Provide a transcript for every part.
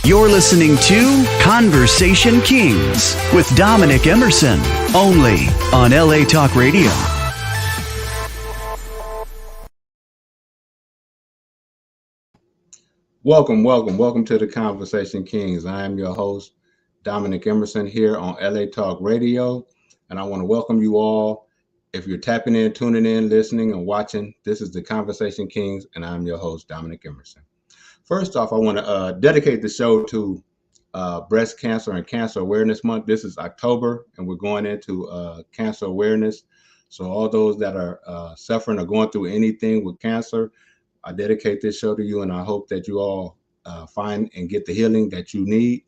You're listening to Conversation Kingz with Dominic Emerson, only on LA Talk Radio. Welcome to the Conversation Kingz. I am your host, Dominic Emerson, here on LA Talk Radio, and I want to welcome you all. If you're tapping in, tuning in, listening, and watching, this is the Conversation Kingz, and I'm your host, Dominic Emerson. First off, I want to dedicate the show to Breast Cancer and Cancer Awareness Month. This is October, and we're going into cancer awareness. So all those that are suffering or going through anything with cancer, I dedicate this show to you, and I hope that you all find and get the healing that you need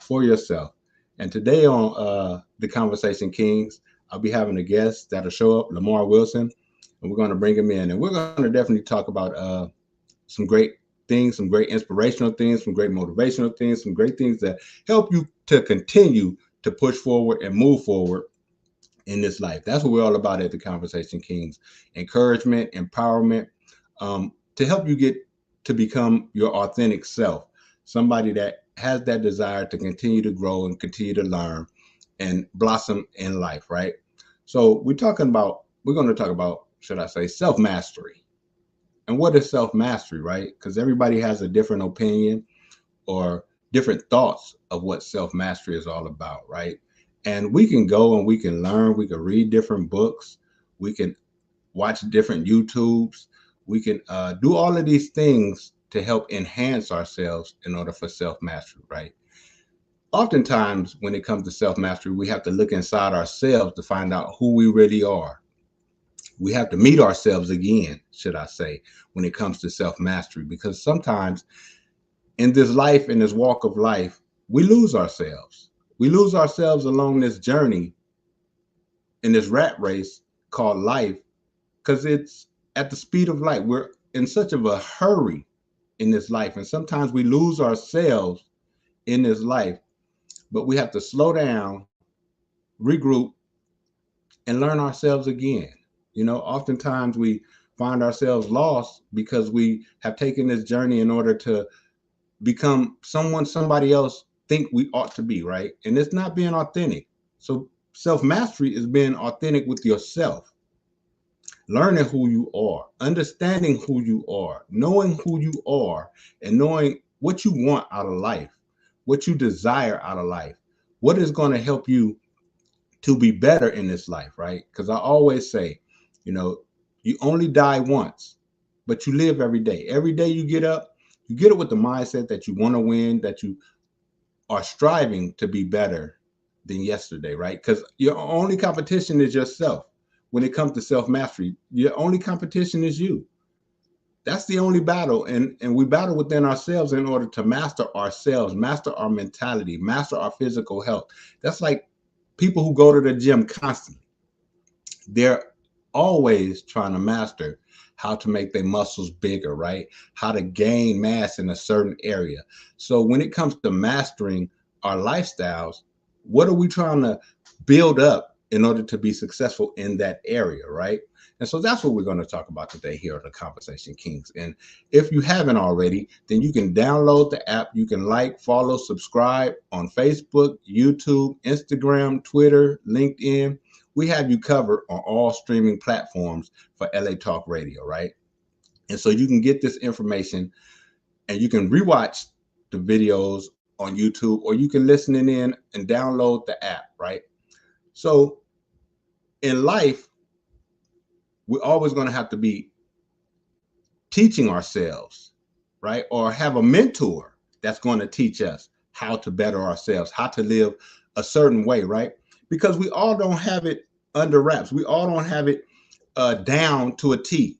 for yourself. And today on the Conversation Kingz, I'll be having a guest that'll show up, Lamar Wilson, and we're going to bring him in. And we're going to definitely talk about some great things, some great inspirational things, some great motivational things, some great things that help you to continue to push forward and move forward in this life. That's what we're all about at the Conversation Kingz. Encouragement, empowerment, to help you get to become your authentic self, somebody that has that desire to continue to grow and continue to learn and blossom in life, right? So we're going to talk about, should I say, self-mastery. And what is self-mastery, right? Because everybody has a different opinion or different thoughts of what self-mastery is all about, right? And we can go and we can learn, we can read different books, we can watch different YouTubes, we can do all of these things to help enhance ourselves in order for self-mastery, right? Oftentimes, when it comes to self-mastery, we have to look inside ourselves to find out who we really are. We have to meet ourselves again, should I say, when it comes to self-mastery, because sometimes in this life, in this walk of life, we lose ourselves. We lose ourselves along this journey in this rat race called life, because it's at the speed of light. We're in such of a hurry in this life, and sometimes we lose ourselves in this life, but we have to slow down, regroup, and learn ourselves again. You know, oftentimes we find ourselves lost because we have taken this journey in order to become somebody else think we ought to be, right? And it's not being authentic. So self-mastery is being authentic with yourself, learning who you are, understanding who you are, knowing who you are, and knowing what you want out of life, what you desire out of life, what is going to help you to be better in this life, right? Because I always say, you know, you only die once, but you live every day. Every day you get up with the mindset that you want to win, that you are striving to be better than yesterday, right? Because your only competition is yourself. When it comes to self-mastery, your only competition is you. That's the only battle. And we battle within ourselves in order to master ourselves, master our mentality, master our physical health. That's like people who go to the gym constantly. They're always trying to master how to make their muscles bigger, right? How to gain mass in a certain area. So when it comes to mastering our lifestyles, what are we trying to build up in order to be successful in that area, right? And so that's what we're going to talk about today here on the Conversation Kingz. And if you haven't already, then you can download the app. You can like, follow, subscribe on Facebook, YouTube, Instagram, Twitter, LinkedIn. We have you covered on all streaming platforms for LA Talk Radio, right? And so you can get this information and you can rewatch the videos on YouTube, or you can listen in and download the app, right? So in life, we're always going to have to be teaching ourselves, right? Or have a mentor that's going to teach us how to better ourselves, how to live a certain way, right? Because we all don't have it under wraps. We all don't have it down to a T.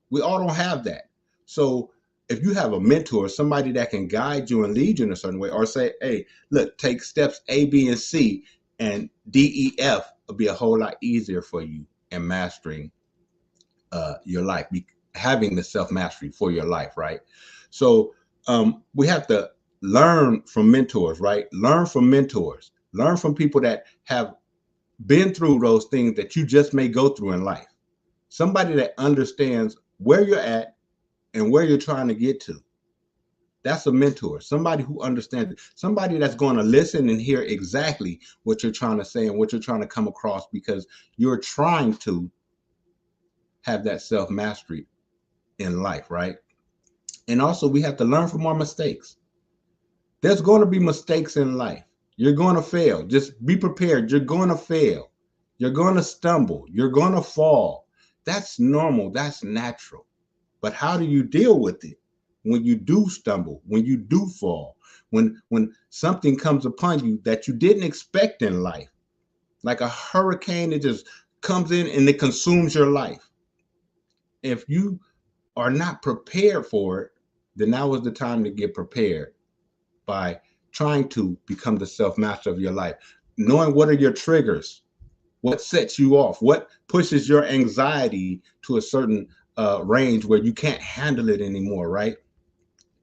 We all don't have that. So if you have a mentor, somebody that can guide you and lead you in a certain way, or say, hey, look, take steps A, B, and C, and D, E, F will be a whole lot easier for you in mastering your life, having the self-mastery for your life, right? So we have to learn from mentors, right? Learn from mentors. Learn from people that have been through those things that you just may go through in life. Somebody that understands where you're at and where you're trying to get to. That's a mentor, somebody who understands it, somebody that's going to listen and hear exactly what you're trying to say and what you're trying to come across, because you're trying to have that self-mastery in life, right? And also, we have to learn from our mistakes. There's going to be mistakes in life. You're going to fail. Just be prepared. You're going to fail. You're going to stumble. You're going to fall. That's normal. That's natural. But how do you deal with it when you do stumble, when you do fall, when something comes upon you that you didn't expect in life, like a hurricane that just comes in and it consumes your life? If you are not prepared for it, then now is the time to get prepared by trying to become the self-master of your life, knowing what are your triggers, what sets you off, what pushes your anxiety to a certain range where you can't handle it anymore, right?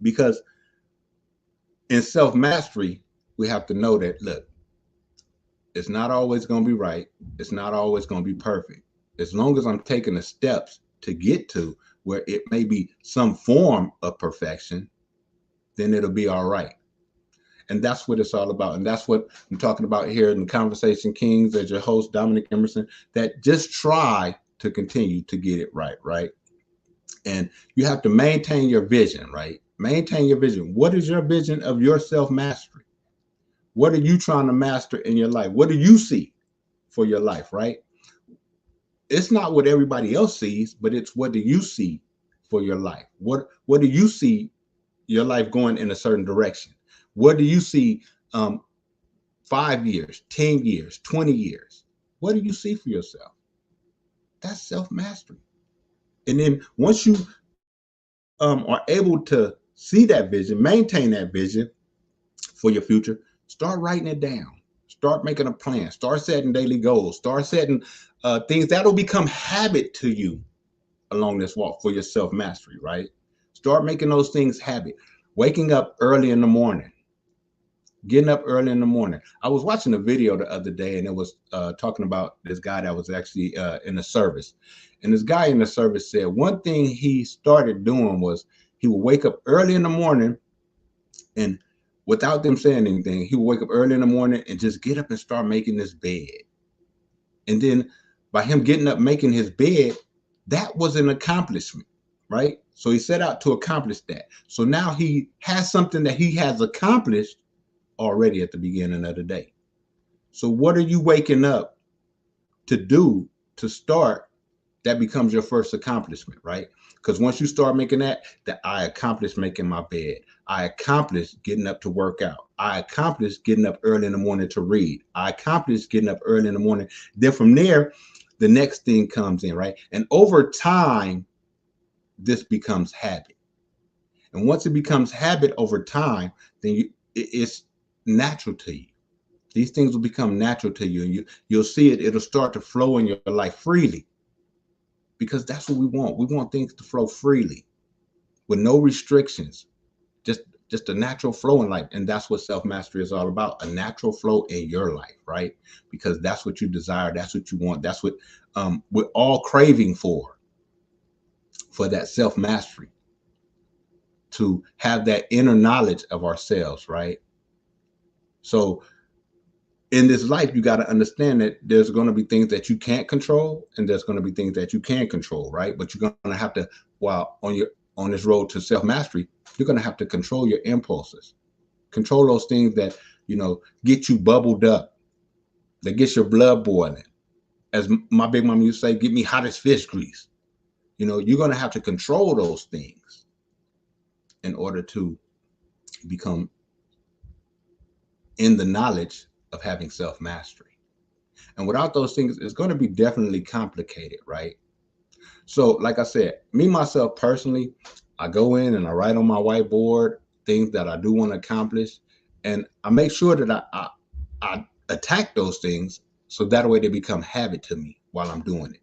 Because in self-mastery, we have to know that, look, it's not always going to be right. It's not always going to be perfect. As long as I'm taking the steps to get to where it may be some form of perfection, then it'll be all right. And that's what it's all about. And that's what I'm talking about here in Conversation Kings as your host, Dominic Emerson, that just try to continue to get it right, right? And you have to maintain your vision, right? Maintain your vision. What is your vision of your self-mastery? What are you trying to master in your life? What do you see for your life, right? It's not what everybody else sees, but it's what do you see for your life? What do you see your life going in a certain direction? What do you see 5 years, 10 years, 20 years? What do you see for yourself? That's self-mastery. And then once you are able to see that vision, maintain that vision for your future, start writing it down. Start making a plan. Start setting daily goals. Start setting things that'll become habit to you along this walk for your self-mastery, right? Start making those things habit. Waking up early in the morning. Getting up early in the morning. I was watching a video the other day, and it was talking about this guy that was actually in the service. And this guy in the service said one thing he started doing was he would wake up early in the morning, and without them saying anything, he would wake up early in the morning and just get up and start making this bed. And then by him getting up, making his bed, that was an accomplishment, right? So he set out to accomplish that. So now he has something that he has accomplished already at the beginning of the day. So what are you waking up to do to start? That becomes your first accomplishment, right? Because once you start making that I accomplished making my bed, I accomplished getting up to work out, I accomplished getting up early in the morning to read, I accomplished getting up early in the morning. Then from there, the next thing comes in, right? And over time, this becomes habit. And once it becomes habit over time, then it's natural to you. These things will become natural to you, and you'll see it. It'll start to flow in your life freely, because that's what we want. We want things to flow freely with no restrictions, just a natural flow in life. And that's what self-mastery is all about, a natural flow in your life, right? Because that's what you desire. That's what you want. That's what we're all craving for that self-mastery, to have that inner knowledge of ourselves, right? So in this life, you got to understand that there's going to be things that you can't control, and there's going to be things that you can control, right? But you're going to have to, while on this road to self-mastery, you're going to have to control your impulses, control those things that, get you bubbled up, that gets your blood boiling. As my big mama used to say, get me hot as fish grease. You're going to have to control those things in order to become in the knowledge of having self-mastery. And without those things, it's going to be definitely complicated, right? So like I said, me, myself personally, I go in and I write on my whiteboard things that I do want to accomplish. And I make sure that I attack those things, so that way they become habit to me while I'm doing it.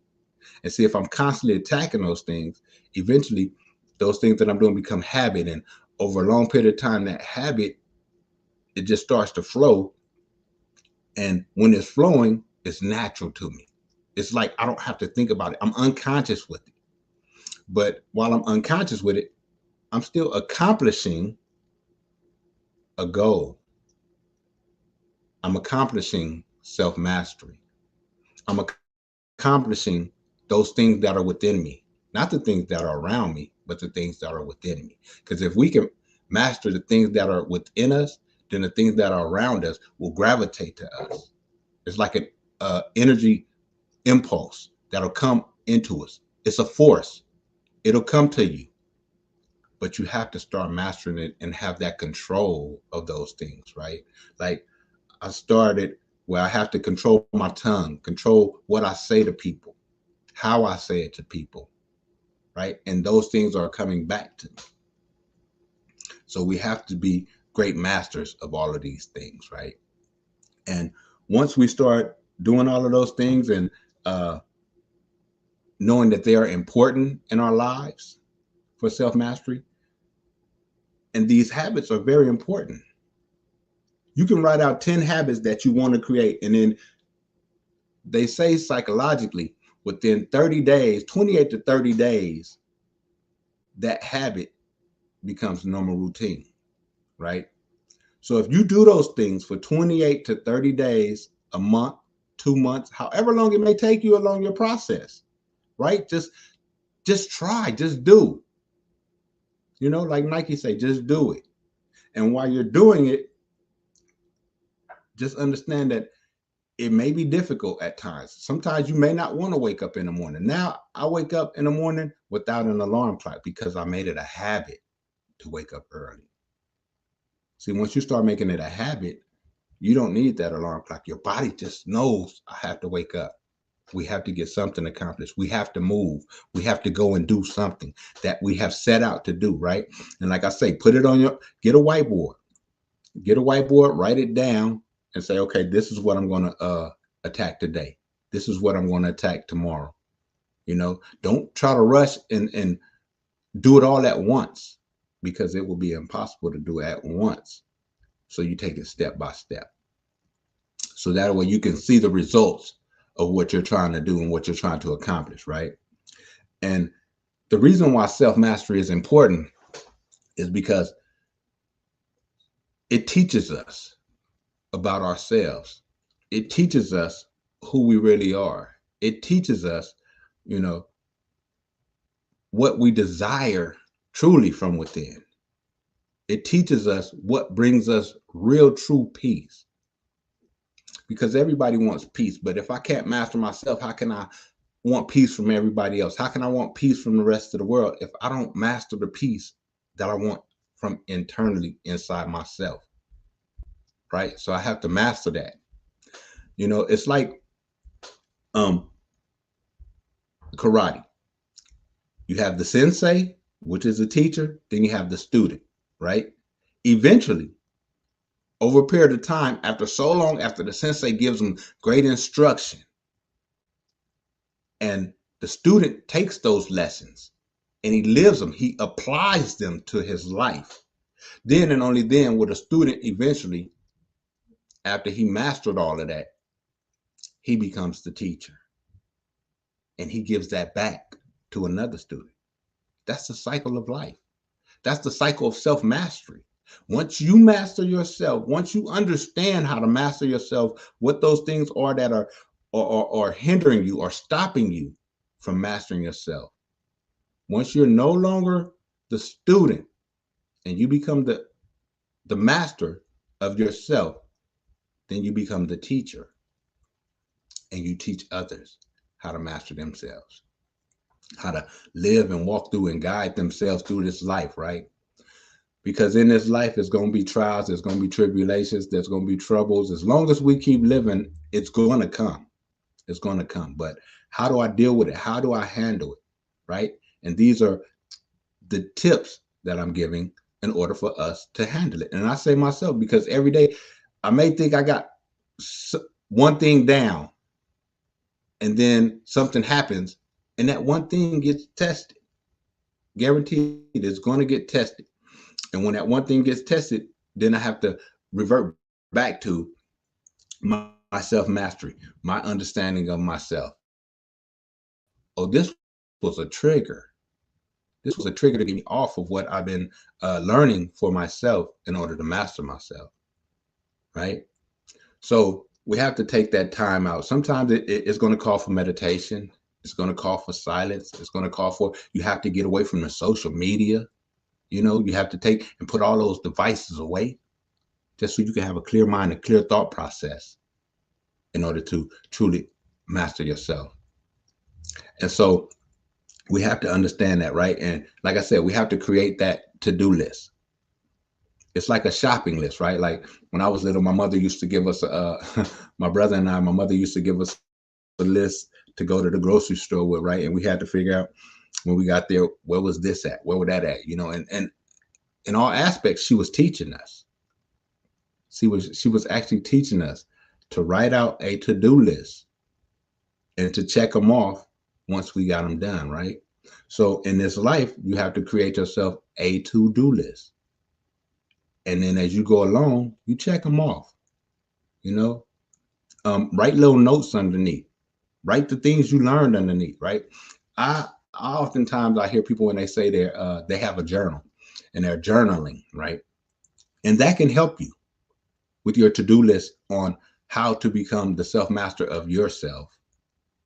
And see, if I'm constantly attacking those things, eventually those things that I'm doing become habit. And over a long period of time, that habit, it just starts to flow. And when it's flowing, it's natural to me. It's like I don't have to think about it. I'm unconscious with it. But while I'm unconscious with it, I'm still accomplishing a goal. I'm accomplishing self-mastery. I'm accomplishing those things that are within me, not the things that are around me, but the things that are within me. Because if we can master the things that are within us, then the things that are around us will gravitate to us. It's like an energy impulse that'll come into us. It's a force. It'll come to you, but you have to start mastering it and have that control of those things, right? Like I started where I have to control my tongue, control what I say to people, how I say it to people, right? And those things are coming back to me. So we have to be great masters of all of these things, right? And once we start doing all of those things and knowing that they are important in our lives for self-mastery, and these habits are very important. You can write out 10 habits that you want to create, and then they say psychologically within 30 days, 28 to 30 days, that habit becomes normal routine, right? So if you do those things for 28 to 30 days, a month, 2 months, however long it may take you along your process, right? Just try, just do. You know, like Nike say, just do it. And while you're doing it, just understand that it may be difficult at times. Sometimes you may not want to wake up in the morning. Now I wake up in the morning without an alarm clock because I made it a habit to wake up early. See, once you start making it a habit, you don't need that alarm clock. Your body just knows I have to wake up. We have to get something accomplished. We have to move. We have to go and do something that we have set out to do, right? And like I say, put it on get a whiteboard. Get a whiteboard, write it down, and say, okay, this is what I'm going to attack today. This is what I'm going to attack tomorrow. You know, don't try to rush and do it all at once, because it will be impossible to do it at once. So you take it step by step. So that way you can see the results of what you're trying to do and what you're trying to accomplish, right? And the reason why self-mastery is important is because it teaches us about ourselves. It teaches us who we really are. It teaches us, you know, what we desire truly from within. It teaches us what brings us real, true peace. Because everybody wants peace, but if I can't master myself, how can I want peace from everybody else? How can I want peace from the rest of the world if I don't master the peace that I want from internally inside myself? Right? So I have to master that. You know, it's like karate. You have the sensei, which is a teacher, then you have the student, right? Eventually, over a period of time, after so long, after the sensei gives them great instruction, and the student takes those lessons and he lives them, he applies them to his life. Then and only then will the student eventually, after he mastered all of that, he becomes the teacher. And he gives that back to another student. That's the cycle of life. That's the cycle of self-mastery. Once you master yourself, once you understand how to master yourself, what those things are that are hindering you or stopping you from mastering yourself. Once you're no longer the student and you become the master of yourself, then you become the teacher and you teach others how to master themselves, how to live and walk through and guide themselves through this life, right? Because in this life, there's going to be trials, there's going to be tribulations, there's going to be troubles. As long as we keep living, it's going to come. It's going to come. But how do I deal with it? How do I handle it? Right? And these are the tips that I'm giving in order for us to handle it. And I say myself, because every day I may think I got one thing down, and then something happens and that one thing gets tested. Guaranteed it's going to get tested. And when that one thing gets tested, then I have to revert back to my self-mastery, my understanding of myself. Oh, this was a trigger. This was a trigger to get me off of what I've been learning for myself in order to master myself, right? So we have to take that time out. Sometimes it's going to call for meditation. It's going to call for silence. It's going to call for, you have to get away from the social media. You know, you have to take and put all those devices away just so you can have a clear mind, a clear thought process in order to truly master yourself. And so we have to understand that, right? And like I said, we have to create that to-do list. It's like a shopping list, right? Like when I was little, my mother used to give us, my brother and I, my mother used to give us a list to go to the grocery store with, right? And we had to figure out when we got there, where was this at? Where was that at? You know, and in all aspects, she was teaching us. She was actually teaching us to write out a to-do list and to check them off once we got them done, right? So in this life, you have to create yourself a to-do list. And then as you go along, you check them off, you know, write little notes underneath, write the things you learned underneath, right? I oftentimes I hear people when they say they have a journal and they're journaling, right? And that can help you with your to-do list on how to become the self-master of yourself,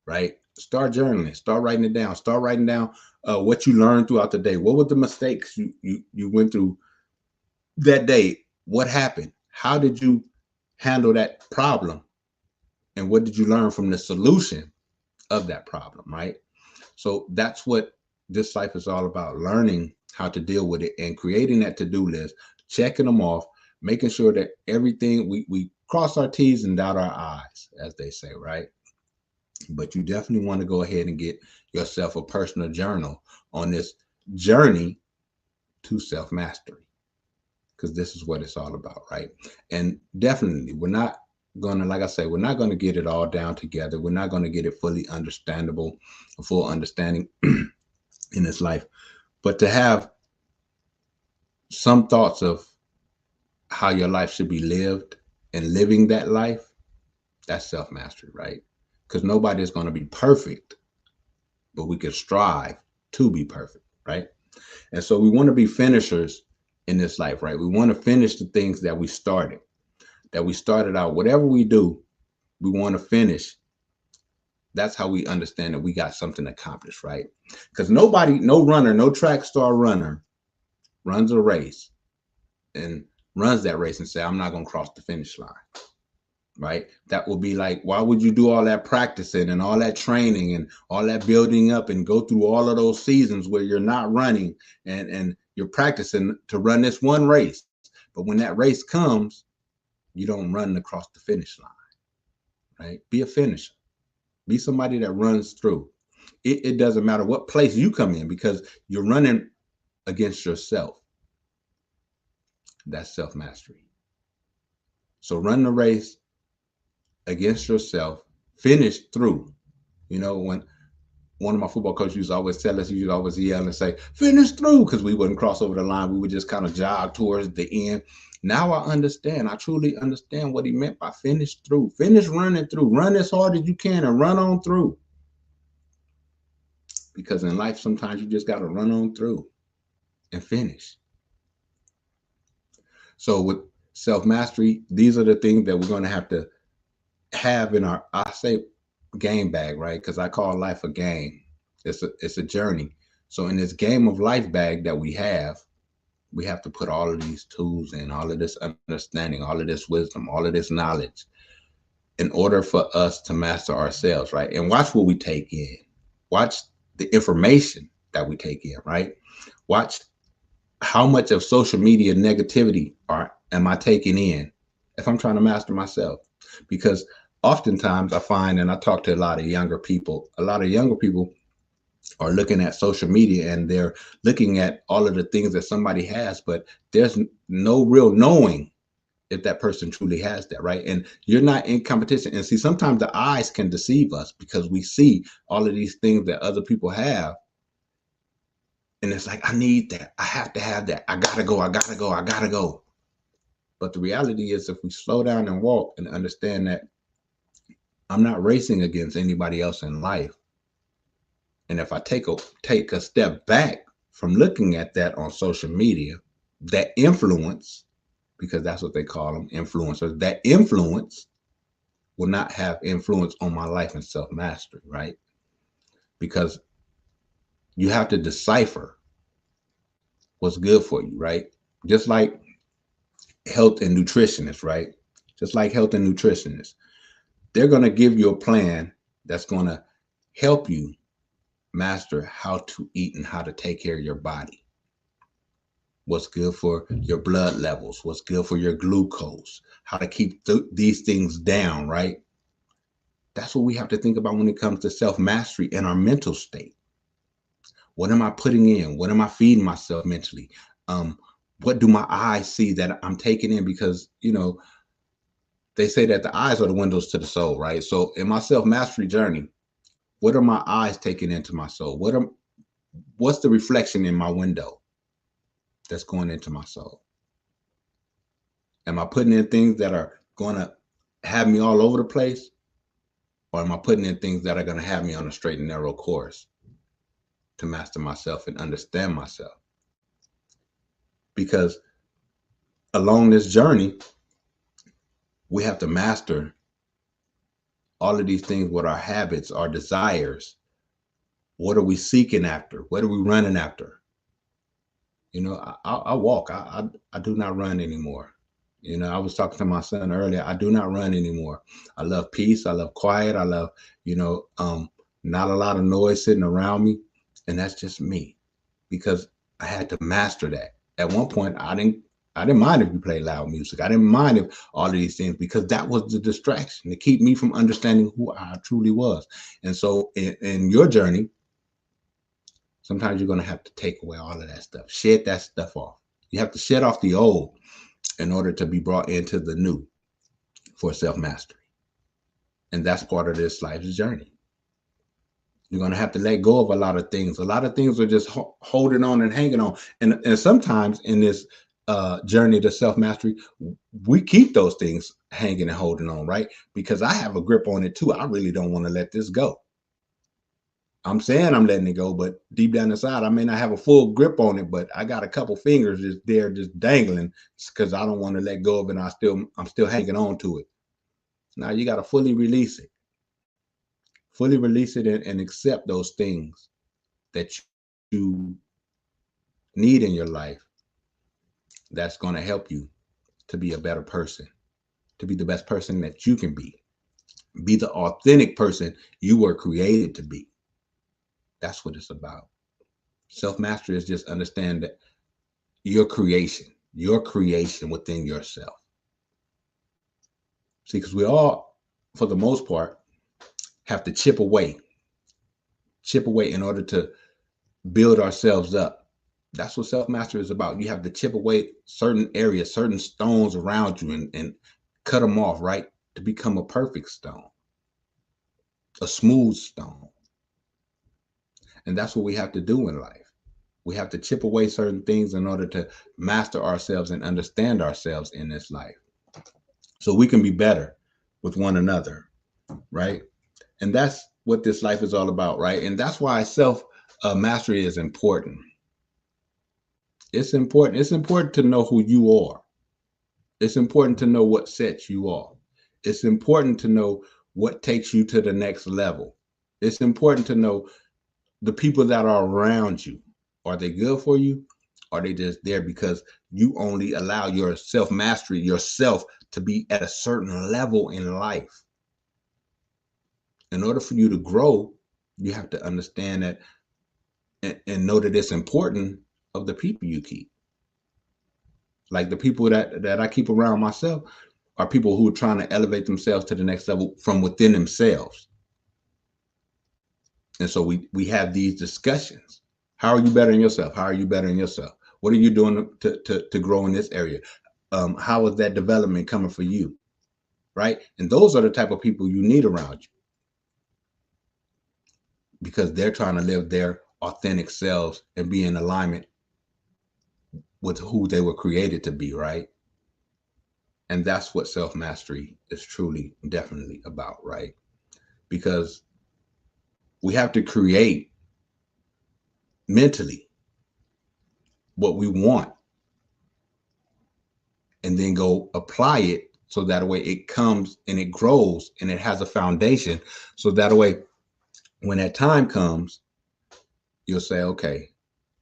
right? Start journaling, start writing it down, start writing down what you learned throughout the day. What were the mistakes you went through that day? What happened? How did you handle that problem? And what did you learn from the solution of that problem, right? So that's what this life is all about, learning how to deal with it and creating that to-do list, checking them off, making sure that everything, we cross our T's and dot our I's, as they say, right? But you definitely want to go ahead and get yourself a personal journal on this journey to self-mastery, because this is what it's all about, right? And definitely, we're not going to, like I say, we're not going to get it all down together. We're not going to get it fully understandable, a full understanding in this life, but to have some thoughts of how your life should be lived and living that life, that's self-mastery, right? Because nobody is going to be perfect, but we can strive to be perfect, right? And so we want to be finishers in this life, right? We want to finish the things that we started out. Whatever we do, we want to finish. That's how we understand that we got something accomplished, right? Because nobody, no runner, no track star runner runs a race and runs that race and say, I'm not going to cross the finish line, right? That will be like, why would you do all that practicing and all that training and all that building up and go through all of those seasons where you're not running and you're practicing to run this one race. But when that race comes, you don't run across the finish line, right? Be a finisher. Be somebody that runs through. It doesn't matter what place you come in because you're running against yourself. That's self-mastery. So run the race against yourself, finish through. You know, when one of my football coaches used to always tell us, he used to always yell and say, finish through, because we wouldn't cross over the line. We would just kind of jog towards the end. Now I understand. I truly understand what he meant by finish through. Finish running through. Run as hard as you can and run on through. Because in life, sometimes you just got to run on through and finish. So with self-mastery, these are the things that we're going to have in our, I say, game bag, right? Because I call life a game. It's a journey. So in this game of life bag that we have to put all of these tools in, all of this understanding, all of this wisdom, all of this knowledge in order for us to master ourselves, right? And watch what we take in. Watch the information that we take in, right? Watch how much of social media negativity am I taking in if I'm trying to master myself? Because oftentimes I find, and I talk to a lot of younger people are looking at social media and they're looking at all of the things that somebody has, but there's no real knowing if that person truly has that, right? And you're not in competition. And see, sometimes the eyes can deceive us because we see all of these things that other people have. And it's like, I need that. I have to have that. I gotta go. But the reality is, if we slow down and walk and understand that I'm not racing against anybody else in life. And if I take a step back from looking at that on social media, that influence, because that's what they call them, influencers, that influence will not have influence on my life and self-mastery, right? Because you have to decipher what's good for you, right? Just like health and nutritionists, right? Just like health and nutritionists, they're going to give you a plan that's going to help you master how to eat and how to take care of your body. What's good for your blood levels, what's good for your glucose, how to keep these things down, right? That's what we have to think about when it comes to self-mastery and our mental state. What am I putting in? What am I feeding myself mentally? What do my eyes see that I'm taking in? Because, they say that the eyes are the windows to the soul, right? So in my self-mastery journey, what are my eyes taking into my soul? What's the reflection in my window that's going into my soul? Am I putting in things that are going to have me all over the place? Or am I putting in things that are going to have me on a straight and narrow course to master myself and understand myself? Because along this journey, we have to master all of these things with our habits, our desires. What are we seeking after? What are we running after? I walk. I do not run anymore. I was talking to my son earlier. I do not run anymore. I love peace. I love quiet. I love, not a lot of noise sitting around me. And that's just me, because I had to master that. At one point, I didn't mind if you play loud music. I didn't mind if all of these things, because that was the distraction to keep me from understanding who I truly was. And so in your journey, sometimes you're going to have to take away all of that stuff, shed that stuff off. You have to shed off the old in order to be brought into the new for self-mastery. And that's part of this life's journey. You're going to have to let go of a lot of things. A lot of things are just holding on and hanging on. And sometimes in this journey to self-mastery, we keep those things hanging and holding on, right? Because I have a grip on it too. I really don't want to let this go. I'm saying I'm letting it go, but deep down inside, I may not have a full grip on it, but I got a couple fingers just there, just dangling, because I don't want to let go of it. And I'm still hanging on to it. Now you got to fully release it and accept those things that you need in your life. That's going to help you to be a better person, to be the best person that you can be the authentic person you were created to be. That's what it's about. Self-mastery is just understand that your creation within yourself. See, because we all, for the most part, have to chip away in order to build ourselves up. That's what self-mastery is about. You have to chip away certain areas, certain stones around you and cut them off, right? To become a perfect stone, a smooth stone. And that's what we have to do in life. We have to chip away certain things in order to master ourselves and understand ourselves in this life, so we can be better with one another, right? And that's what this life is all about, right? And that's why self-mastery is important. It's important. It's important to know who you are. It's important to know what sets you off. It's important to know what takes you to the next level. It's important to know the people that are around you. Are they good for you? Are they just there because you only allow your self-mastery, yourself, to be at a certain level in life? In order for you to grow, you have to understand that and know that it's important of the people you keep. Like the people that I keep around myself are people who are trying to elevate themselves to the next level from within themselves. And so we have these discussions. How are you bettering yourself? How are you bettering yourself? What are you doing to grow in this area? How is that development coming for you? Right? And those are the type of people you need around you, because they're trying to live their authentic selves and be in alignment with who they were created to be, right? And that's what self-mastery is truly, definitely about, right? Because we have to create mentally. what we want, and then go apply it so that way it comes and it grows and it has a foundation. So that way, when that time comes, you'll say, okay,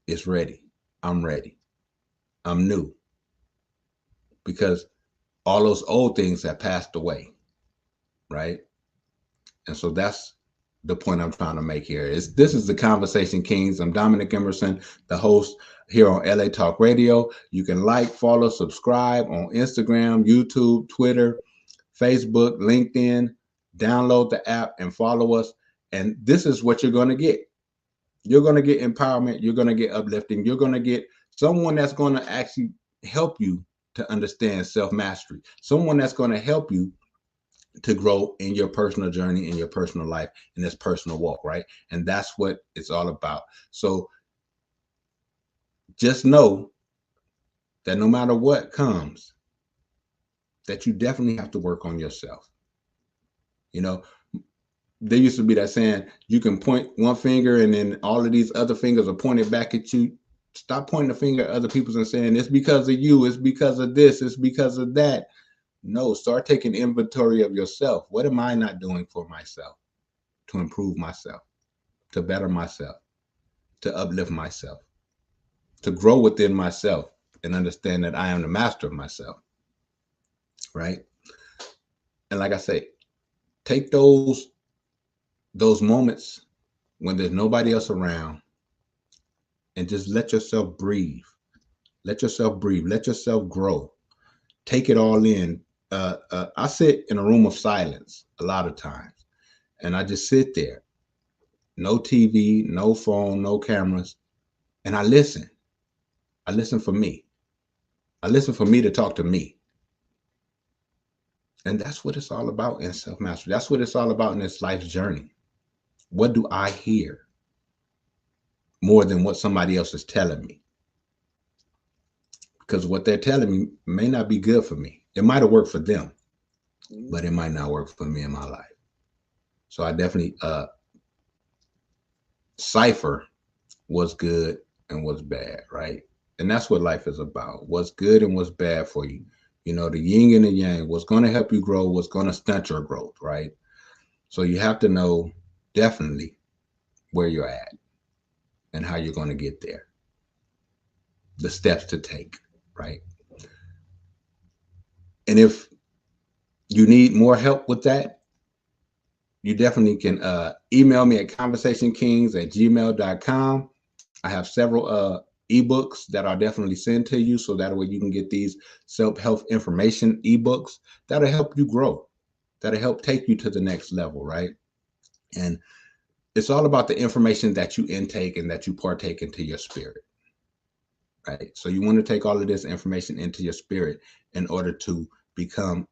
it's ready. I'm ready. I'm new. Because all those old things have passed away, right? And so that's the point I'm trying to make here. This is the Conversation Kings. I'm Dominic Emerson, the host here on LA Talk Radio. You can like, follow, subscribe on Instagram, YouTube, Twitter, Facebook, LinkedIn. Download the app and follow us. And this is what you're going to get. You're going to get empowerment. You're going to get uplifting. You're going to get someone that's going to actually help you to understand self-mastery. Someone that's going to help you to grow in your personal journey, in your personal life, in this personal walk, right? And that's what it's all about. So just know that no matter what comes, that you definitely have to work on yourself. You know, there used to be that saying, you can point one finger and then all of these other fingers are pointed back at you. Stop pointing the finger at other people and saying, it's because of you, it's because of this, it's because of that. No, start taking inventory of yourself. What am I not doing for myself to improve myself, to better myself, to uplift myself, to grow within myself and understand that I am the master of myself, right? And like I say, take those moments when there's nobody else around and just let yourself breathe. Let yourself breathe. Let yourself grow. Take it all in. I sit in a room of silence a lot of times, and I just sit there. No TV, no phone, no cameras, and I listen. I listen for me. I listen for me to talk to me. And that's what it's all about in self-mastery. That's what it's all about in this life's journey. What do I hear more than what somebody else is telling me? Because what they're telling me may not be good for me. It might have worked for them, but it might not work for me in my life. So I definitely cipher what's good and what's bad, right? And that's what life is about. What's good and what's bad for you. You know, the yin and the yang, what's going to help you grow, what's going to stunt your growth, right? So you have to know definitely where you're at and how you're going to get there. The steps to take, right? And if you need more help with that, you definitely can email me at conversationkings@gmail.com. I have several ebooks that I'll definitely send to you, so that way you can get these self-help information ebooks that'll help you grow, that'll help take you to the next level, right? And it's all about the information that you intake and that you partake into your spirit, right? So you want to take all of this information into your spirit in order to become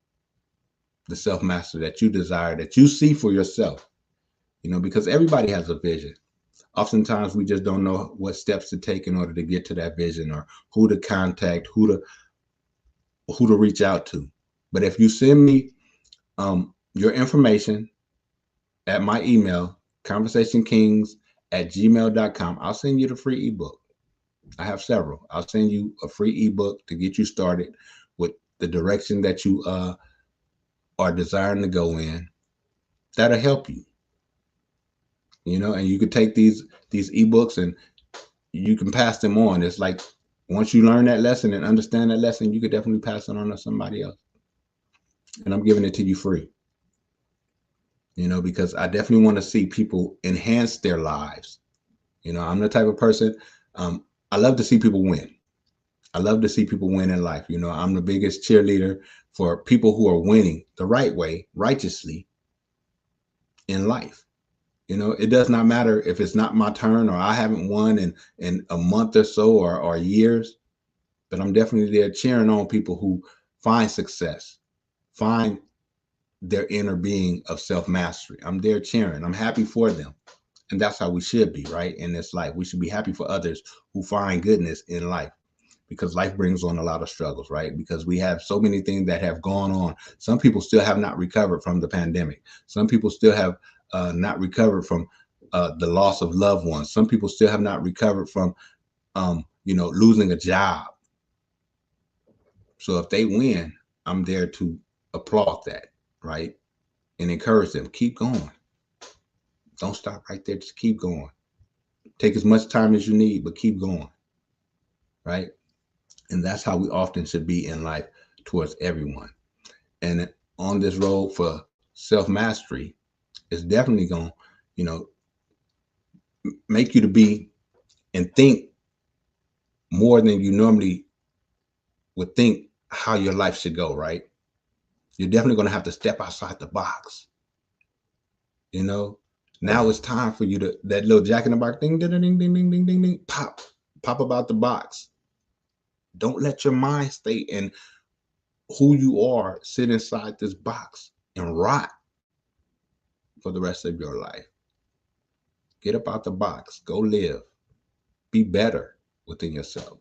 the self-master that you desire, that you see for yourself, you know, because everybody has a vision. Oftentimes we just don't know what steps to take in order to get to that vision, or who to contact, who to reach out to. But if you send me your information at my email, conversationkings@gmail.com, I'll send you the free ebook. I have several. I'll send you a free ebook to get you started with the direction that you are desiring to go in. That'll help you. You know, and you could take these ebooks and you can pass them on. It's like once you learn that lesson and understand that lesson, you could definitely pass it on to somebody else. And I'm giving it to you free. You know, because I definitely want to see people enhance their lives. You know, I'm the type of person, I love to see people win. I love to see people win in life. You know, I'm the biggest cheerleader for people who are winning the right way, righteously in life. You know, it does not matter if it's not my turn or I haven't won in a month or so or years, but I'm definitely there cheering on people who find success, find their inner being of self-mastery. I'm there cheering. I'm happy for them. And that's how we should be, right? In this life, we should be happy for others who find goodness in life, because life brings on a lot of struggles, right? Because we have so many things that have gone on. Some people still have not recovered from the pandemic. Some people still have not recovered from the loss of loved ones. Some people still have not recovered from, losing a job. So if they win, I'm there to applaud that, right? And encourage them. Keep going. Don't stop right there. Just keep going. Take as much time as you need, but keep going, right? And that's how we often should be in life towards everyone. And on this road for self-mastery, it's definitely going to, make you to be and think more than you normally would think how your life should go, right? You're definitely going to have to step outside the box. Now it's time for you to, that little jack in the box, ding, ding, ding, ding, ding, ding, ding, ding, pop about the box. Don't let your mind stay in who you are, sit inside this box and rot for the rest of your life. Get up out the box, go live, be better within yourself.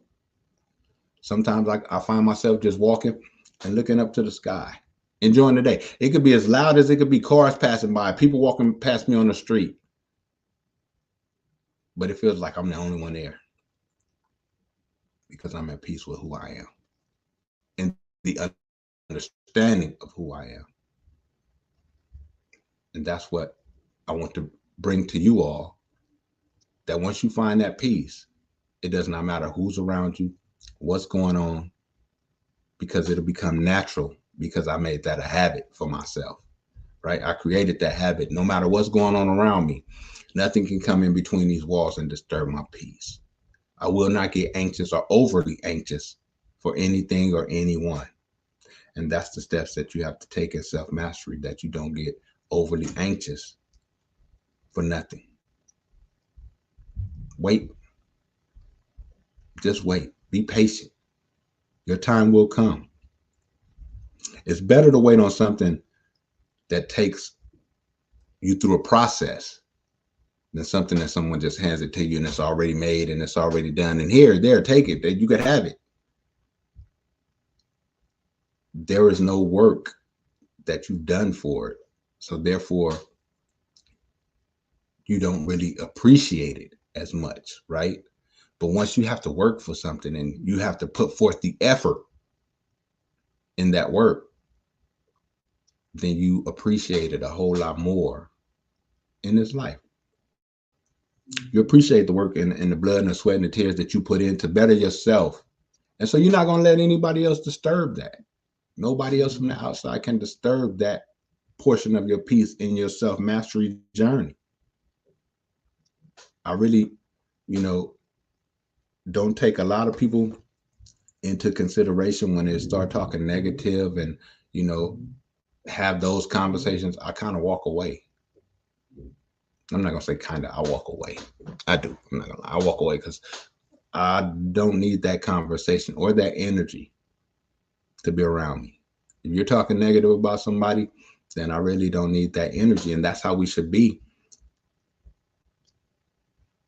Sometimes I find myself just walking and looking up to the sky, enjoying the day. It could be as loud as it could be cars passing by, people walking past me on the street. But it feels like I'm the only one there because I'm at peace with who I am and the understanding of who I am. And that's what I want to bring to you all, that once you find that peace, it does not matter who's around you, what's going on, because it'll become natural because I made that a habit for myself, right? I created that habit. No matter what's going on around me, nothing can come in between these walls and disturb my peace. I will not get anxious or overly anxious for anything or anyone. And that's the steps that you have to take in self-mastery, that you don't get overly anxious for nothing. Wait. Just wait. Be patient. Your time will come. It's better to wait on something that takes you through a process than something that someone just hands it to you and it's already made and it's already done. And here, there, take it. You can have it. There is no work that you've done for it. So therefore, you don't really appreciate it as much, right? But once you have to work for something and you have to put forth the effort in that work, then you appreciate it a whole lot more in this life. You appreciate the work and the blood and the sweat and the tears that you put in to better yourself. And so you're not going to let anybody else disturb that. Nobody else from the outside can disturb that portion of your peace in your self-mastery journey. I really, don't take a lot of people into consideration when they start talking negative and, have those conversations. I kind of walk away. I'm not going to say kind of, I walk away. I do. I'm not going to lie. I walk away because I don't need that conversation or that energy to be around me. If you're talking negative about somebody, then I really don't need that energy. And that's how we should be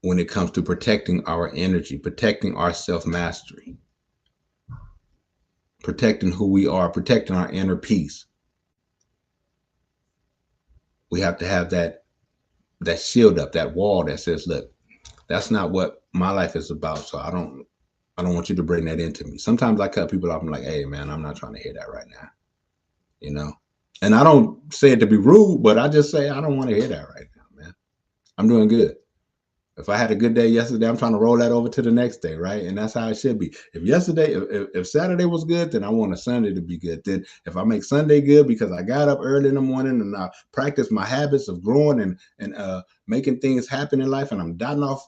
when it comes to protecting our energy, protecting our self-mastery, protecting who we are, protecting our inner peace. We have to have that shield up, that wall that says, look, that's not what my life is about. So I don't want you to bring that into me. Sometimes I cut people off. I'm like, hey man, I'm not trying to hear that right now. And I don't say it to be rude, but I just say, I don't want to hear that right now, man. I'm doing good. If I had a good day yesterday, I'm trying to roll that over to the next day, right? And that's how it should be. If Saturday was good, then I want a Sunday to be good. Then if I make Sunday good because I got up early in the morning and I practice my habits of growing and making things happen in life, and I'm dotting off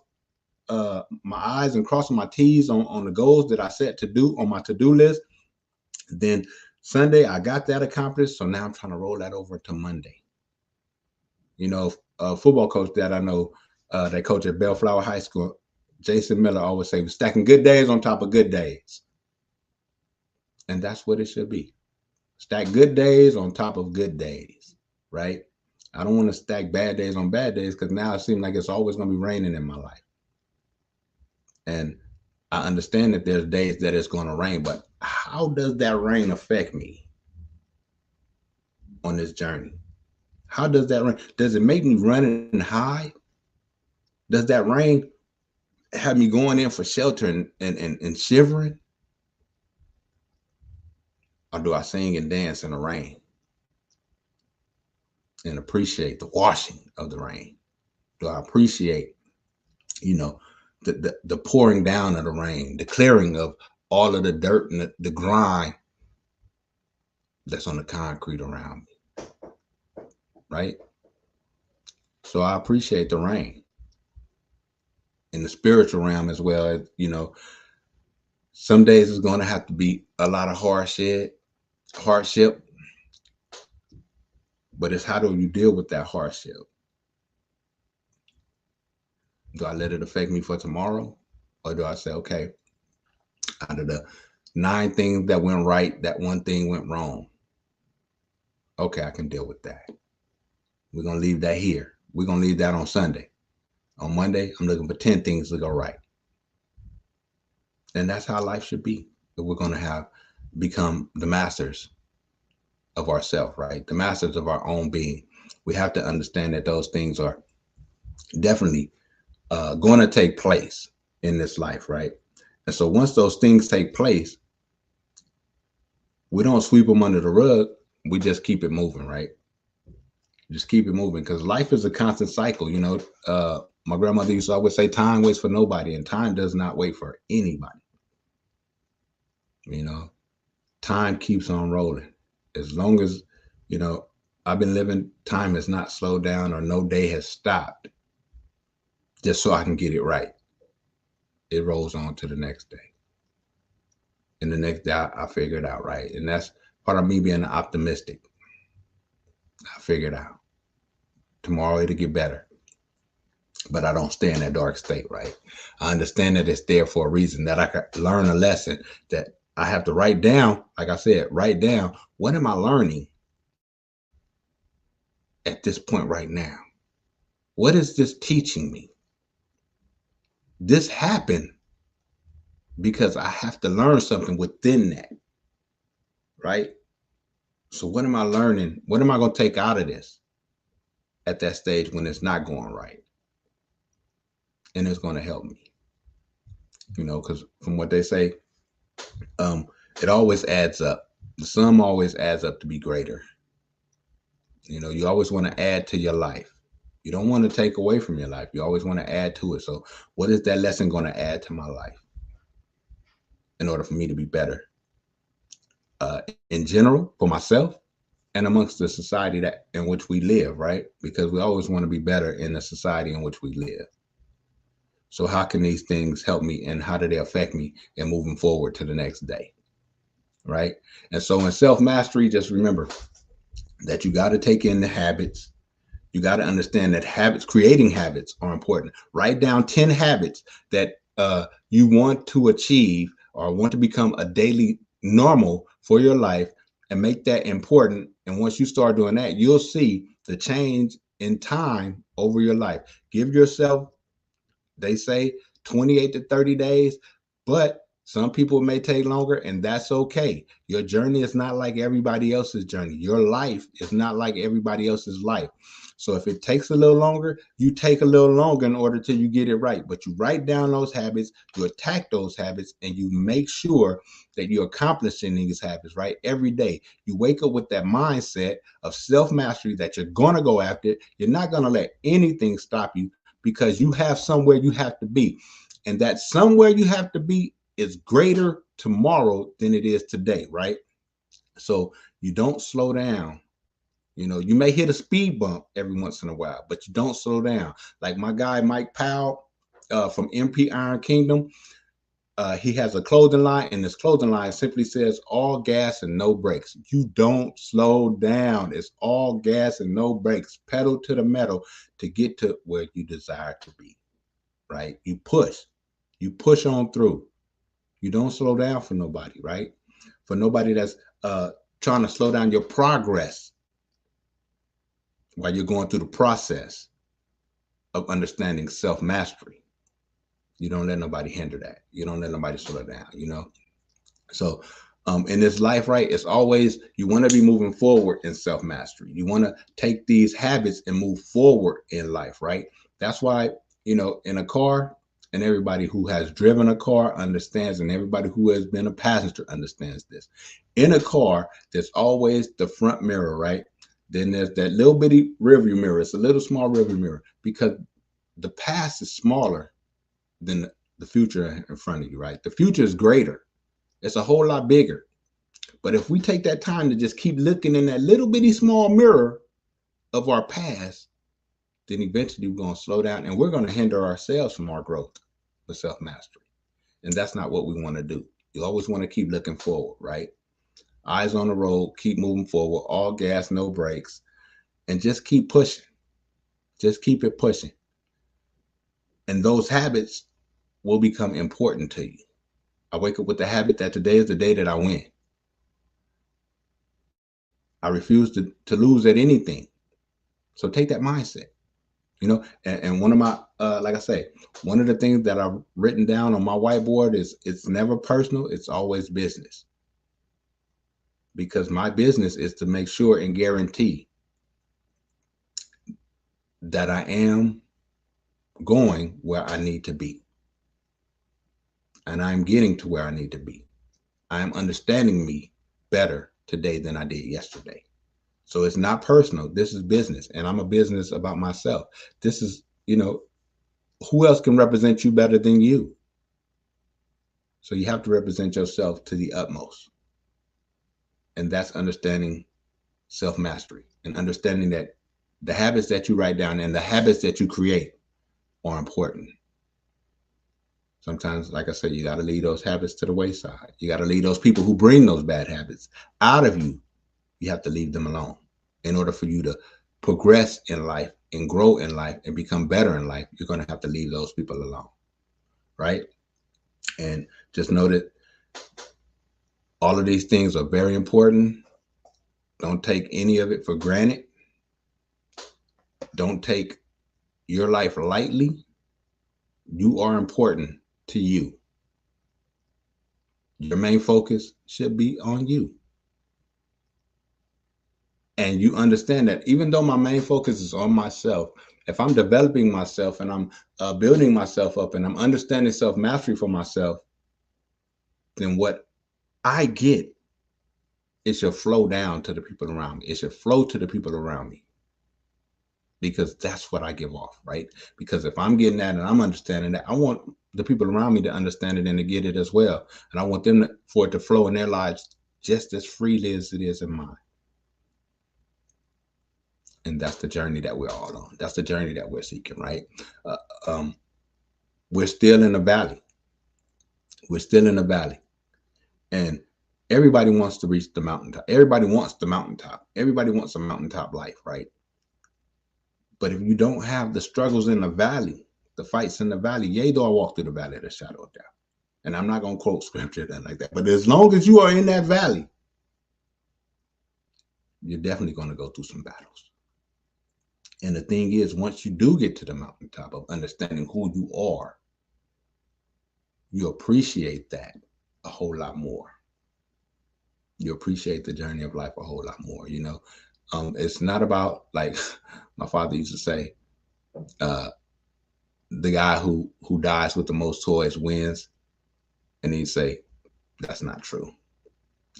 my I's and crossing my T's on the goals that I set to do on my to-do list, then Sunday I got that accomplished. So now I'm trying to roll that over to Monday. A football coach that I know, they coach at Bellflower High School, Jason Miller, always say, we're stacking good days on top of good days. And that's what it should be. Stack good days on top of good days, right? I don't want to stack bad days on bad days because now it seems like it's always going to be raining in my life. And I understand that there's days that it's going to rain, but how does that rain affect me on this journey? How does that rain? Does it make me run and hide? Does that rain have me going in for shelter and shivering? Or do I sing and dance in the rain and appreciate the washing of the rain? Do I appreciate, you know, the pouring down of the rain, the clearing of all of the dirt and the grime that's on the concrete around me, right? So I appreciate the rain. In the spiritual realm as well, some days it's going to have to be a lot of hardship, but it's how do you deal with that hardship? Do I let it affect me for tomorrow? Or do I say, okay, out of the 9 things that went right, that one thing went wrong. Okay, I can deal with that. We're going to leave that here. We're going to leave that on Sunday. On Monday, I'm looking for 10 things to go right. And that's how life should be. If we're going to become the masters of ourselves, right? The masters of our own being. We have to understand that those things are definitely going to take place in this life, right? And so once those things take place, we don't sweep them under the rug. We just keep it moving, right? Just keep it moving, because life is a constant cycle. My grandmother used to always say, time waits for nobody, and time does not wait for anybody. Time keeps on rolling. As long as, I've been living, time has not slowed down, or no day has stopped just so I can get it right. It rolls on to the next day. And the next day I figure it out, right? And that's part of me being optimistic. I figure it out. Tomorrow it'll get better. But I don't stay in that dark state, right? I understand that it's there for a reason, that I could learn a lesson, that I have to write down, like I said, write down, what am I learning at this point right now? What is this teaching me? This happened because I have to learn something within that, right? So what am I learning? What am I going to take out of this at that stage when it's not going right? And it's going to help me, because from what they say, it always adds up. The sum always adds up to be greater. You always want to add to your life. You don't want to take away from your life. You always want to add to it. So what is that lesson going to add to my life in order for me to be better? In general, for myself, and amongst the society in which we live, right? Because we always want to be better in the society in which we live. So how can these things help me, and how do they affect me in moving forward to the next day, right? And so in self-mastery, just remember that you got to take in the habits. You got to understand that creating habits are important. Write down 10 habits that you want to achieve or want to become a daily normal for your life, and make that important. And once you start doing that, you'll see the change in time over your life. Give yourself, they say, 28 to 30 days, but some people may take longer, and that's okay. Your journey is not like everybody else's journey. Your life is not like everybody else's life. So if it takes a little longer, you take a little longer in order till you get it right. But you write down those habits, you attack those habits, and you make sure that you're accomplishing these habits, right? Every day. You wake up with that mindset of self-mastery, that you're going to go after it. You're not going to let anything stop you, because you have somewhere you have to be. And that somewhere you have to be is greater tomorrow than it is today, right? So you don't slow down. You may hit a speed bump every once in a while, but you don't slow down. Like my guy, Mike Powell, from MP Iron Kingdom, he has a clothing line, and this clothing line simply says all gas and no brakes. You don't slow down. It's all gas and no brakes. Pedal to the metal to get to where you desire to be, right? You push on through. You don't slow down for nobody, right? For nobody that's trying to slow down your progress while you're going through the process of understanding self-mastery. You don't let nobody hinder that. You don't let nobody slow it down, So in this life, right, it's always, you want to be moving forward in self-mastery. You want to take these habits and move forward in life, right? That's why, in a car, And everybody who has driven a car understands, and everybody who has been a passenger understands this. In a car, there's always the front mirror, right? Then there's that little bitty rearview mirror. It's a little small rearview mirror because the past is smaller than the future in front of you, right? The future is greater. It's a whole lot bigger. But if we take that time to just keep looking in that little bitty small mirror of our past, then eventually we're going to slow down and we're going to hinder ourselves from our growth with self-mastery. And that's not what we want to do. You always want to keep looking forward, right? Eyes on the road, keep moving forward, all gas, no brakes, and just keep pushing. Just keep it pushing. And those habits will become important to you. I wake up with the habit that today is the day that I win. I refuse to lose at anything. So take that mindset, and one of my, like I say, one of the things that I've written down on my whiteboard is it's never personal. It's always business. Because my business is to make sure and guarantee that I am going where I need to be. And I'm getting to where I need to be. I am understanding me better today than I did yesterday. So it's not personal. This is business. And I'm a business about myself. This is, who else can represent you better than you? So you have to represent yourself to the utmost. And that's understanding self-mastery and understanding that the habits that you write down and the habits that you create are important. Sometimes, like I said, you got to leave those habits to the wayside. You got to leave those people who bring those bad habits out of you. You have to leave them alone in order for you to progress in life and grow in life and become better in life. You're going to have to leave those people alone, right? And just know that all of these things are very important. Don't take any of it for granted. Don't take your life lightly. You are important to you. Your main focus should be on you. And you understand that even though my main focus is on myself, if I'm developing myself and I'm building myself up and I'm understanding self-mastery for myself, then what I get, it should flow down to the people around me. It should flow to the people around me. Because that's what I give off, right? Because if I'm getting that and I'm understanding that, I want the people around me to understand it and to get it as well. And I want them for it to flow in their lives just as freely as it is in mine. And that's the journey that we're all on. That's the journey that we're seeking, right? We're still in the valley. We're still in the valley. And everybody wants to reach the mountaintop. Everybody wants the mountaintop. Everybody wants a mountaintop life, right? But if you don't have the struggles in the valley, the fights in the valley, yea, though I walk through the valley of the shadow of death. And I'm not going to quote scripture and like that. But as long as you are in that valley, you're definitely going to go through some battles. And the thing is, once you do get to the mountaintop of understanding who you are, you appreciate that a whole lot more. You appreciate the journey of life a whole lot more, It's not about, like my father used to say, the guy who dies with the most toys wins. And he'd say, that's not true.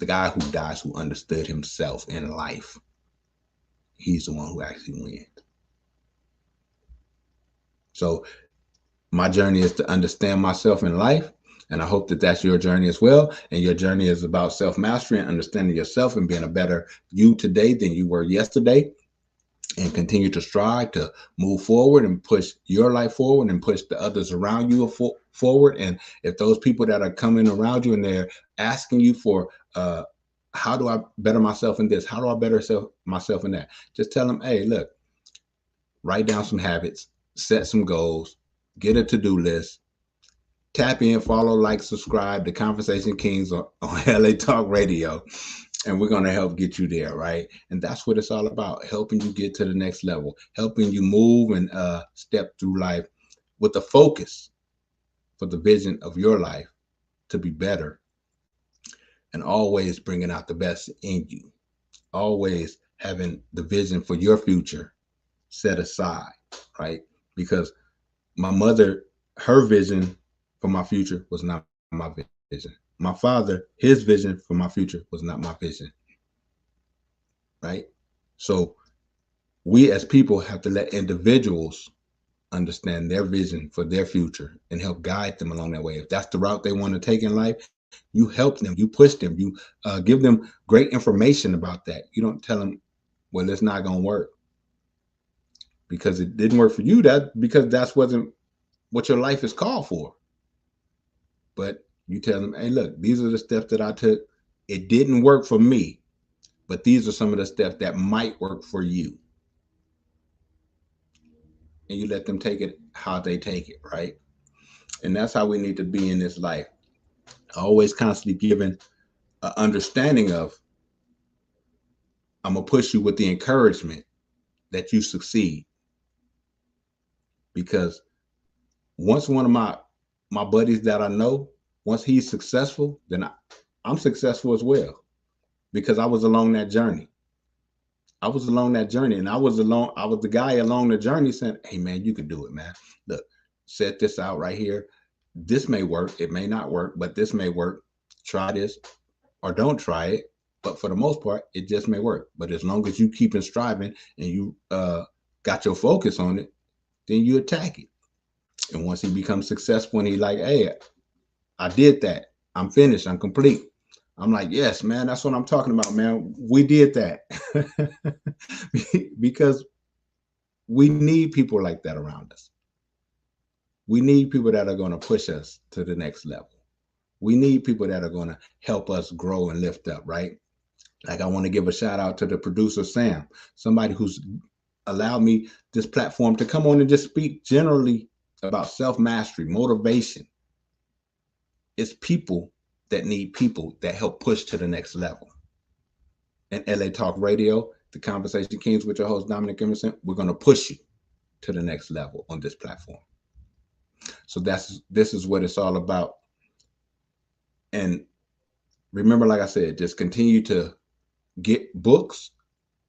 The guy who dies who understood himself in life, he's the one who actually wins. So my journey is to understand myself in life. And I hope that that's your journey as well. And your journey is about self-mastery and understanding yourself and being a better you today than you were yesterday. And continue to strive to move forward and push your life forward and push the others around you forward. And if those people that are coming around you and they're asking you for, how do I better myself in this? How do I better myself in that? Just tell them, hey, look, write down some habits, set some goals, get a to-do list, tap in, follow, like, subscribe to Conversation Kingz on LA Talk Radio. And we're going to help get you there, right? And that's what it's all about, helping you get to the next level, helping you move and step through life with a focus for the vision of your life to be better and always bringing out the best in you, always having the vision for your future set aside, right? Because my mother her vision for my future was not my vision. My father, his vision for my future was not my vision. Right? So we as people have to let individuals understand their vision for their future and help guide them along that way. If that's the route they want to take in life, you help them, you push them, you give them great information about that. You don't tell them, well, it's not going to work because it didn't work for you. That because that's wasn't what your life is called for. But you tell them, hey, look, these are the steps that I took. It didn't work for me, but these are some of the steps that might work for you. And you let them take it how they take it, right? And that's how we need to be in this life. Always constantly giving an understanding of, I'm going to push you with the encouragement that you succeed. Because once one of my buddies that I know, once he's successful, then I'm successful as well. Because I was along that journey. I was along that journey, and I was the guy along the journey saying, hey man, you can do it, man. Look, set this out right here. This may work, it may not work, but this may work. Try this or don't try it. But for the most part, it just may work. But as long as you keep on striving and you got your focus on it, then you attack it. And once he becomes successful and he like, hey, I did that. I'm finished. I'm complete. I'm like, yes, man, that's what I'm talking about, man. We did that. Because we need people like that around us. We need people that are going to push us to the next level. We need people that are going to help us grow and lift up, right? Like I want to give a shout out to the producer, Sam, somebody who's allowed me this platform to come on and just speak generally about self-mastery, motivation. It's people that need people that help push to the next level. And LA Talk Radio, the Conversation Kings with your host, Dominic Emerson, we're going to push you to the next level on this platform. So this is what it's all about. And remember, like I said, just continue to get books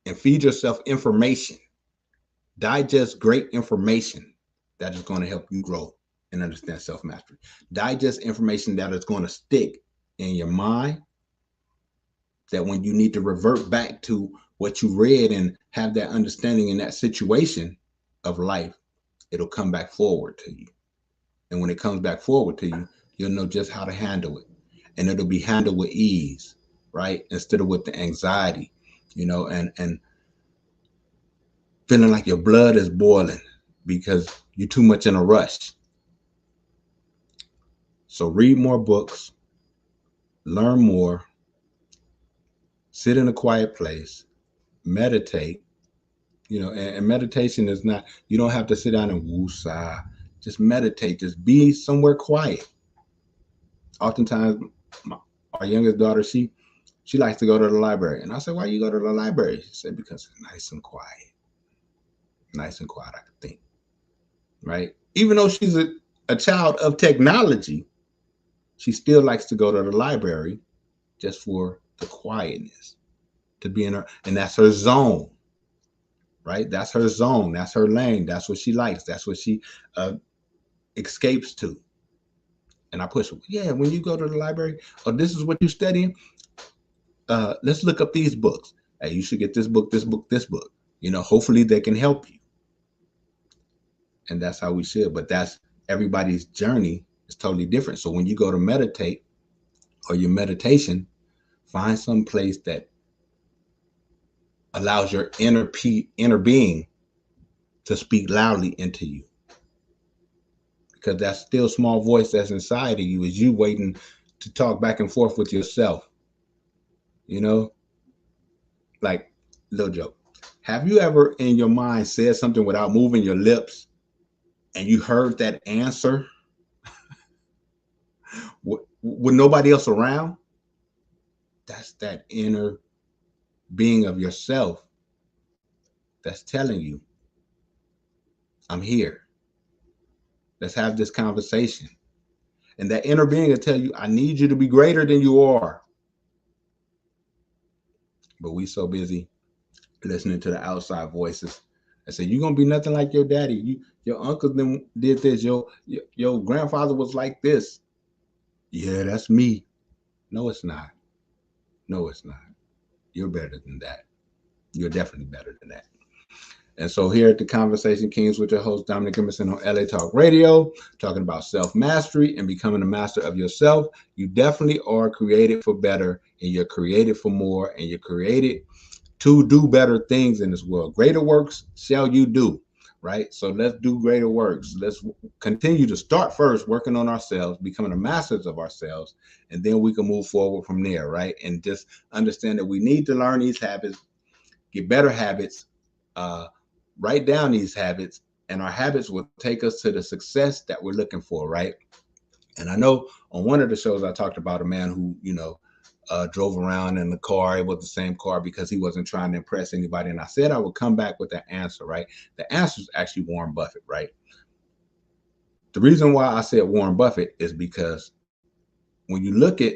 and feed yourself information. Digest great information that is going to help you grow and understand self-mastery. Digest information that is going to stick in your mind, that when you need to revert back to what you read and have that understanding in that situation of life, it'll come back forward to you. And when it comes back forward to you, you'll know just how to handle it. And it'll be handled with ease, right? Instead of with the anxiety, and feeling like your blood is boiling because you're too much in a rush. So read more books, learn more, sit in a quiet place, meditate, and meditation is not, you don't have to sit down and woosah. Just meditate, just be somewhere quiet. Oftentimes, our youngest daughter, she likes to go to the library. And I said, why you go to the library? She said, because it's nice and quiet. Nice and quiet, I could think. Right? Even though she's a child of technology, she still likes to go to the library just for the quietness, to be in her, and that's her zone, right? That's her zone. That's her lane. That's what she likes. That's what she escapes to. And I push her, yeah, when you go to the library, this is what you're studying, let's look up these books. Hey, you should get this book, this book, this book. Hopefully they can help you. And that's how we should. But that's everybody's journey is totally different. So when you go to meditate or your meditation, find some place that allows your inner being to speak loudly into you. Because that still small voice that's inside of you is you waiting to talk back and forth with yourself. Like, little joke. Have you ever in your mind said something without moving your lips and you heard that answer with nobody else around? That's that inner being of yourself that's telling you, I'm here. Let's have this conversation. And that inner being will tell you, I need you to be greater than you are. But we so busy listening to the outside voices I said, you're going to be nothing like your daddy. Your uncle then did this. Your grandfather was like this. Yeah, that's me. No, it's not. No, it's not. You're better than that. You're definitely better than that. And so here at the Conversation Kings with your host, Dominic Emerson on LA Talk Radio, talking about self-mastery and becoming a master of yourself. You definitely are created for better, and you're created for more, and you're created to do better things in this world. Greater works shall you do, right? So let's do greater works. Let's continue to start first working on ourselves, becoming the masters of ourselves, and then we can move forward from there, right? And just understand that we need to learn these habits, get better habits, write down these habits, and our habits will take us to the success that we're looking for, right? And I know on one of the shows I talked about a man who, drove around in the car. It was the same car because he wasn't trying to impress anybody. And I said I would come back with that answer, right? The answer is actually Warren Buffett, right? The reason why I said Warren Buffett is because when you look at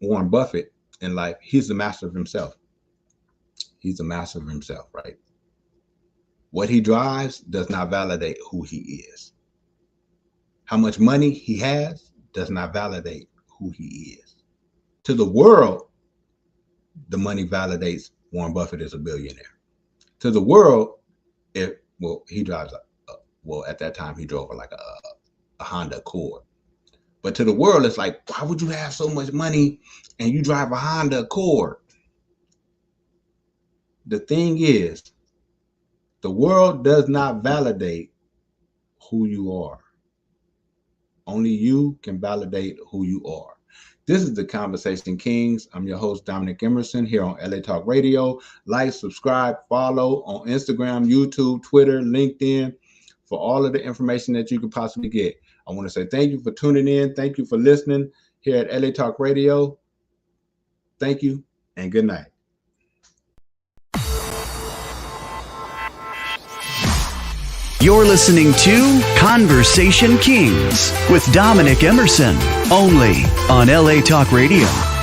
Warren Buffett in life, he's the master of himself. He's the master of himself, right? What he drives does not validate who he is. How much money he has does not validate who he is. To the world, the money validates Warren Buffett as a billionaire. To the world, he drives at that time he drove like a Honda Accord. But to the world, it's like, why would you have so much money and you drive a Honda Accord? The thing is, the world does not validate who you are. Only you can validate who you are. This is the Conversation Kings. I'm your host, Dominic Emerson, here on LA Talk Radio. Like, subscribe, follow on Instagram, YouTube, Twitter, LinkedIn for all of the information that you could possibly get. I want to say thank you for tuning in. Thank you for listening here at LA Talk Radio. Thank you and good night. You're listening to Conversation Kings with Dominic Emerson, only on LA Talk Radio.